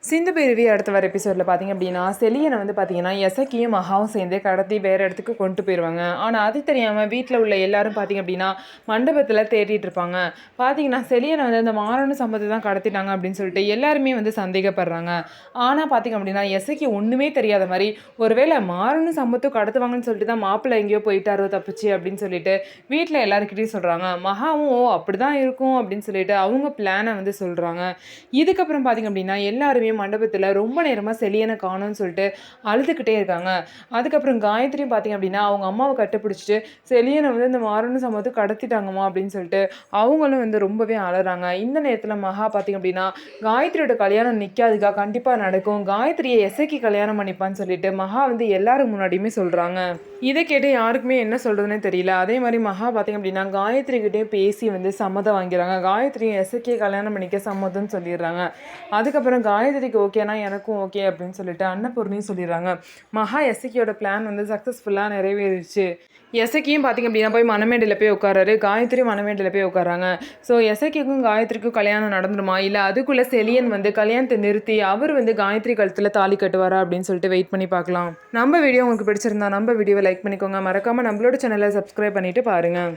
சிந்துபேரவி அடுத்த வர எபிசோடில் பார்த்தீங்க அப்படின்னா செலியனை வந்து பார்த்தீங்கன்னா எசக்கியும் மகாவும் சேர்ந்து கடத்தி வேறு இடத்துக்கு கொண்டு போயிடுவாங்க. ஆனால் அது தெரியாமல் வீட்டில் உள்ள எல்லாரும் பார்த்தீங்க அப்படின்னா மண்டபத்தில் தேடிட்டு இருப்பாங்க. பார்த்தீங்கன்னா செலியனை வந்து அந்த மாறனு சம்பவத்தை தான் கடத்திட்டாங்க அப்படின்னு சொல்லிட்டு எல்லாருமே வந்து சந்தேகப்படுறாங்க. ஆனால் பார்த்தீங்க அப்படின்னா எசக்கி ஒன்றுமே தெரியாத மாதிரி ஒருவேளை மாறனு சம்பவத்தை கடத்துவாங்கன்னு சொல்லிட்டு தான் மாப்பிள்ளை எங்கேயோ போயிட்டாரோ தப்பிச்சு அப்படின்னு சொல்லிட்டு வீட்டில் எல்லாருக்கிட்டையும் சொல்கிறாங்க. மகாவும் ஓ அப்படி தான் இருக்கும் அப்படின்னு சொல்லிட்டு அவங்க பிளானை வந்து சொல்கிறாங்க. இதுக்கப்புறம் பார்த்தீங்க அப்படின்னா எல்லாருமே மண்டபத்தில் ரொம்ப நேரமாக செலியனை காணும்னு சொல்லிட்டு அழுதுகிட்டே இருக்காங்க. அதுக்கப்புறம் காயத்ரியும் பார்த்தீங்க அப்படின்னா அவங்க அம்மாவை கட்டுப்பிடிச்சிட்டு செலியனை வந்து இந்த மாறனு சம்பவத்தை கடத்திட்டாங்கம்மா அப்படின்னு சொல்லிட்டு அவங்களும் வந்து ரொம்பவே அழறாங்க. இந்த நேரத்தில் மகா பார்த்தீங்க அப்படின்னா காயத்ரியோட கல்யாணம் நிற்காதுக்கா, கண்டிப்பாக நடக்கும், காயத்ரியை எசக்கி கல்யாணம் பண்ணிப்பான்னு சொல்லிட்டு மகா வந்து எல்லாரும் முன்னாடியுமே சொல்கிறாங்க. இதை கேட்டு யாருக்குமே என்ன சொல்கிறதுனே தெரியல. அதே மாதிரி மகா பார்த்தீங்க அப்படின்னா காயத்ரிக்கிட்டே பேசி வந்து சம்மதம் வாங்கிறாங்க. காயத்ரியை எசக்கியை கல்யாணம் பண்ணிக்க சம்மதம்னு சொல்லிடுறாங்க. அதுக்கப்புறம் காயத்ரிக்கு ஓகேனா எனக்கும் ஓகே அப்படின்னு சொல்லிட்டு அன்னபூர்ணியும் சொல்லிடுறாங்க. மகா எசக்கியோட பிளான் வந்து சக்ஸஸ்ஃபுல்லாக நிறைவேறிச்சு. எசக்கியும் பார்த்திங்க அப்படின்னா போய் மணமேடையில் போய் உட்காராரு, காயத்ரியும் மணமேடையில் போய் உட்காராங்க. ஸோ எசக்கிக்கும் காயத்ரிக்கும் கல்யாணம் நடந்துருமா, இல்லை அதுக்குள்ளே செலியன் வந்து கல்யாணத்தை நிறுத்தி அவர் வந்து காயத்ரி கழுத்தில் தாலி கட்டுவாரா அப்படின்னு சொல்லிட்டு வெயிட் பண்ணி பார்க்கலாம். நம்ம வீடியோ உங்களுக்கு பிடிச்சிருந்தா நம்ம வீடியோவை லைக் பண்ணிக்கோங்க. மறக்காமல் நம்மளோட சேனலை சப்ஸ்கிரைப் பண்ணிவிட்டு பாருங்கள்.